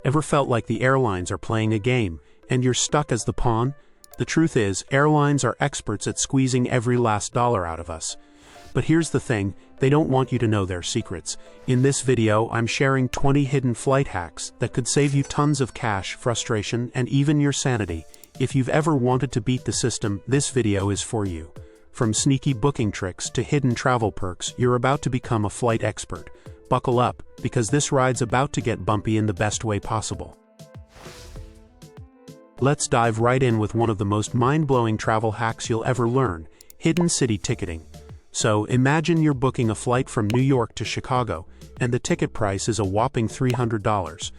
Ever felt like the airlines are playing a game, and you're stuck as the pawn? The truth is, airlines are experts at squeezing every last dollar out of us. But here's the thing, they don't want you to know their secrets. In this video, I'm sharing 20 hidden flight hacks that could save you tons of cash, frustration, and even your sanity. If you've ever wanted to beat the system, this video is for you. From sneaky booking tricks to hidden travel perks, you're about to become a flight expert. Buckle up, because this ride's about to get bumpy in the best way possible. Let's dive right in with one of the most mind-blowing travel hacks you'll ever learn: hidden city ticketing. So, imagine you're booking a flight from New York to Chicago, and the ticket price is a whopping $300.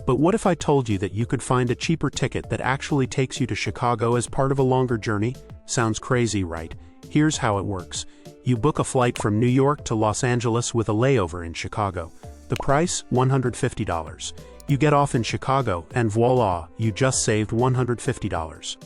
But what if I told you that you could find a cheaper ticket that actually takes you to Chicago as part of a longer journey? Sounds crazy, right? Here's how it works. You book a flight from New York to Los Angeles with a layover in Chicago. The price, $150. You get off in Chicago, and voila, you just saved $150.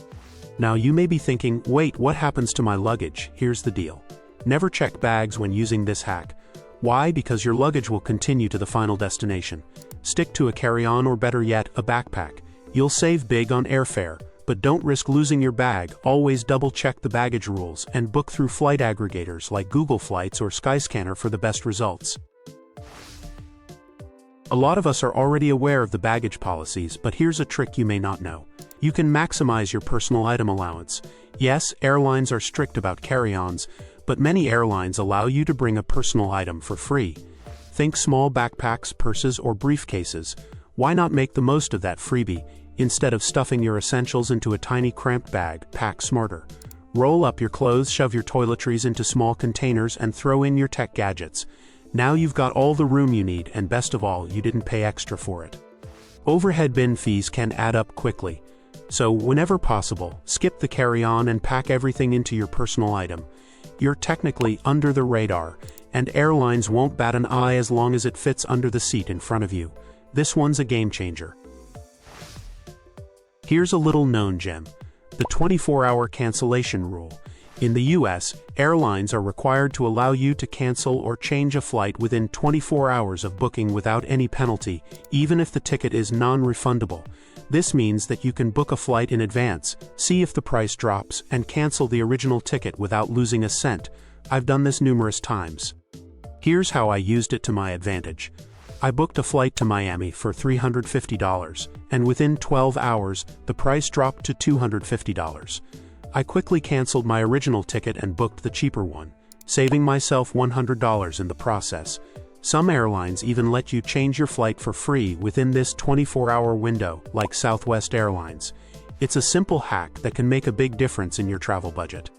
Now you may be thinking, wait, what happens to my luggage? Here's the deal. Never check bags when using this hack. Why? Because your luggage will continue to the final destination. Stick to a carry-on, or better yet, a backpack. You'll save big on airfare, but don't risk losing your bag. Always double-check the baggage rules and book through flight aggregators like Google Flights or Skyscanner for the best results. A lot of us are already aware of the baggage policies, but here's a trick you may not know. You can maximize your personal item allowance. Yes, airlines are strict about carry-ons, but many airlines allow you to bring a personal item for free. Think small backpacks, purses, or briefcases. Why not make the most of that freebie? Instead of stuffing your essentials into a tiny cramped bag, pack smarter. Roll up your clothes, shove your toiletries into small containers, and throw in your tech gadgets. Now you've got all the room you need, and best of all, you didn't pay extra for it. Overhead bin fees can add up quickly. So, whenever possible, skip the carry-on and pack everything into your personal item. You're technically under the radar, and airlines won't bat an eye as long as it fits under the seat in front of you. This one's a game changer. Here's a little known gem: the 24-hour cancellation rule. In the US, airlines are required to allow you to cancel or change a flight within 24 hours of booking without any penalty, even if the ticket is non-refundable. This means that you can book a flight in advance, see if the price drops, and cancel the original ticket without losing a cent. I've done this numerous times. Here's how I used it to my advantage. I booked a flight to Miami for $350, and within 12 hours, the price dropped to $250. I quickly canceled my original ticket and booked the cheaper one, saving myself $100 in the process. Some airlines even let you change your flight for free within this 24-hour window, like Southwest Airlines. It's a simple hack that can make a big difference in your travel budget.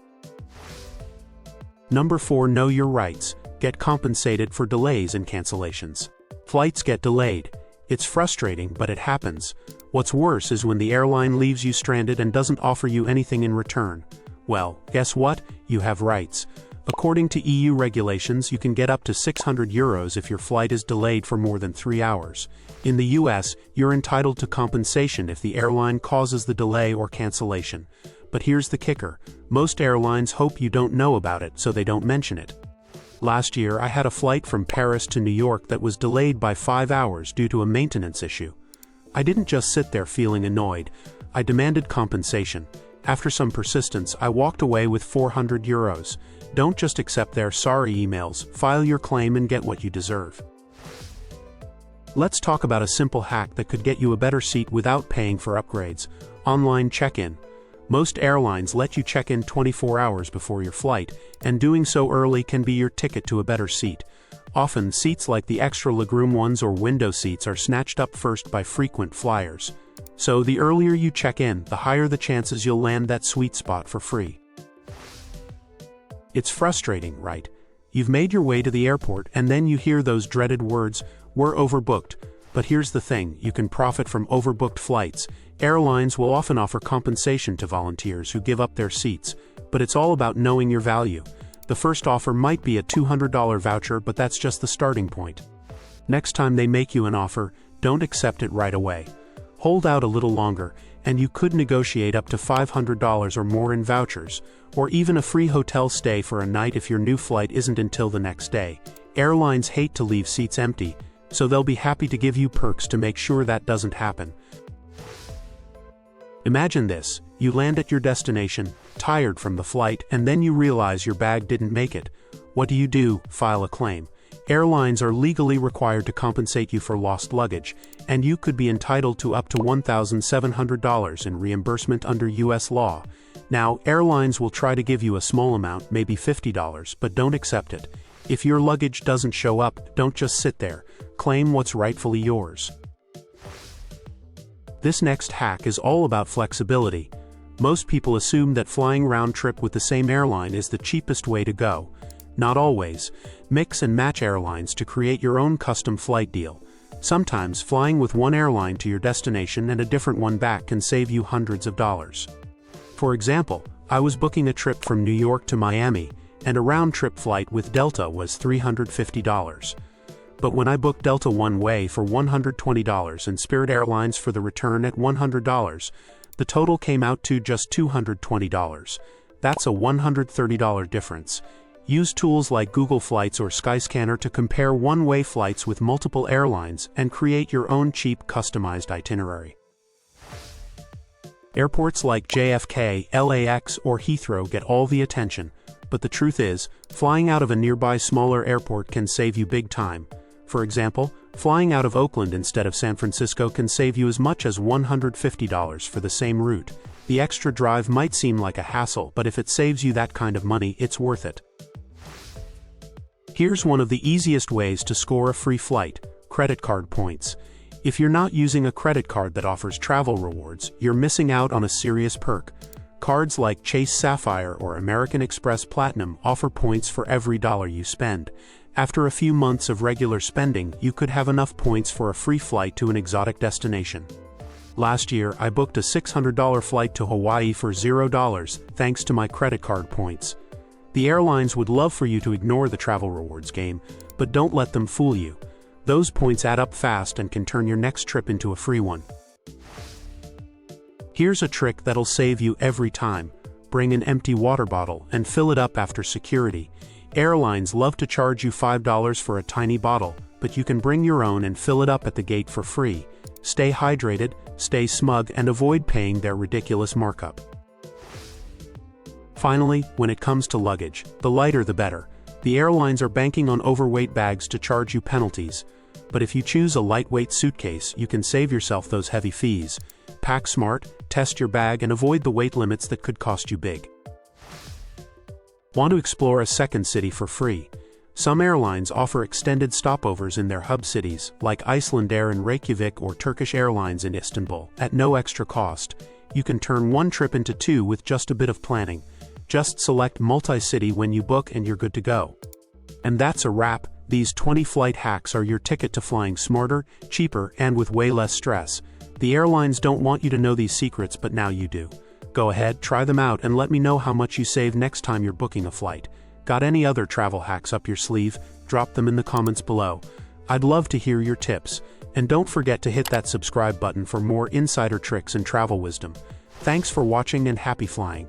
Number 4. Know your rights. Get compensated for delays and cancellations. Flights get delayed. It's frustrating, but it happens. What's worse is when the airline leaves you stranded and doesn't offer you anything in return. Well, guess what? You have rights. According to EU regulations, you can get up to €600 if your flight is delayed for more than 3 hours. In the US, you're entitled to compensation if the airline causes the delay or cancellation. But here's the kicker: most airlines hope you don't know about it, so they don't mention it. Last year, I had a flight from Paris to New York that was delayed by 5 hours due to a maintenance issue. I didn't just sit there feeling annoyed. I demanded compensation. After some persistence, I walked away with €400. Don't just accept their sorry emails. File your claim and get what you deserve. Let's talk about a simple hack that could get you a better seat without paying for upgrades: online check-in. Most airlines let you check in 24 hours before your flight, and doing so early can be your ticket to a better seat. Often, seats like the extra legroom ones or window seats are snatched up first by frequent flyers. So the earlier you check in, the higher the chances you'll land that sweet spot for free. It's frustrating, right? You've made your way to the airport, and then you hear those dreaded words, "We're overbooked." But here's the thing: you can profit from overbooked flights. Airlines will often offer compensation to volunteers who give up their seats, but it's all about knowing your value. The first offer might be a $200 voucher, but that's just the starting point. Next time they make you an offer, don't accept it right away. Hold out a little longer, and you could negotiate up to $500 or more in vouchers, or even a free hotel stay for a night if your new flight isn't until the next day. Airlines hate to leave seats empty. so they'll be happy to give you perks to make sure that doesn't happen. Imagine this: you land at your destination, tired from the flight, and then you realize your bag didn't make it. What do? File a claim. Airlines are legally required to compensate you for lost luggage, and you could be entitled to up to $1,700 in reimbursement under U.S. law. Now, airlines will try to give you a small amount, maybe $50, but don't accept it. If your luggage doesn't show up, don't just sit there. Claim what's rightfully yours. This next hack is all about flexibility. Most people assume that flying round trip with the same airline is the cheapest way to go. Not always. Mix and match airlines to create your own custom flight deal. Sometimes flying with one airline to your destination and a different one back can save you hundreds of dollars. For example, I was booking a trip from New York to Miami, and a round-trip flight with Delta was $350. But when I booked Delta one way for $120 and Spirit Airlines for the return at $100, the total came out to just $220. That's a $130 difference. Use tools like Google Flights or Skyscanner to compare one-way flights with multiple airlines and create your own cheap, customized itinerary. Airports like JFK, LAX, or Heathrow get all the attention, but the truth is, flying out of a nearby smaller airport can save you big time. For example, flying out of Oakland instead of San Francisco can save you as much as $150 for the same route. The extra drive might seem like a hassle, but if it saves you that kind of money, it's worth it. Here's one of the easiest ways to score a free flight: credit card points. If you're not using a credit card that offers travel rewards, you're missing out on a serious perk. Cards like Chase Sapphire or American Express Platinum offer points for every dollar you spend. After a few months of regular spending, you could have enough points for a free flight to an exotic destination. Last year, I booked a $600 flight to Hawaii for $0 thanks to my credit card points. The airlines would love for you to ignore the travel rewards game, but don't let them fool you. Those points add up fast and can turn your next trip into a free one. Here's a trick that'll save you every time. Bring an empty water bottle and fill it up after security. Airlines love to charge you $5 for a tiny bottle, but you can bring your own and fill it up at the gate for free. Stay hydrated, stay smug, and avoid paying their ridiculous markup. Finally, when it comes to luggage, the lighter the better. The airlines are banking on overweight bags to charge you penalties. But if you choose a lightweight suitcase, you can save yourself those heavy fees. Pack smart, test your bag, and avoid the weight limits that could cost you big. Want to explore a second city for free? Some airlines offer extended stopovers in their hub cities, like Icelandair in Reykjavik or Turkish Airlines in Istanbul, at no extra cost. You can turn one trip into two with just a bit of planning. Just select multi-city when you book and you're good to go. And that's a wrap. These 20 flight hacks are your ticket to flying smarter, cheaper, and with way less stress. The airlines don't want you to know these secrets, but now you do. Go ahead, try them out, and let me know how much you save next time you're booking a flight. Got any other travel hacks up your sleeve? Drop them in the comments below. I'd love to hear your tips. And don't forget to hit that subscribe button for more insider tricks and travel wisdom. Thanks for watching and happy flying.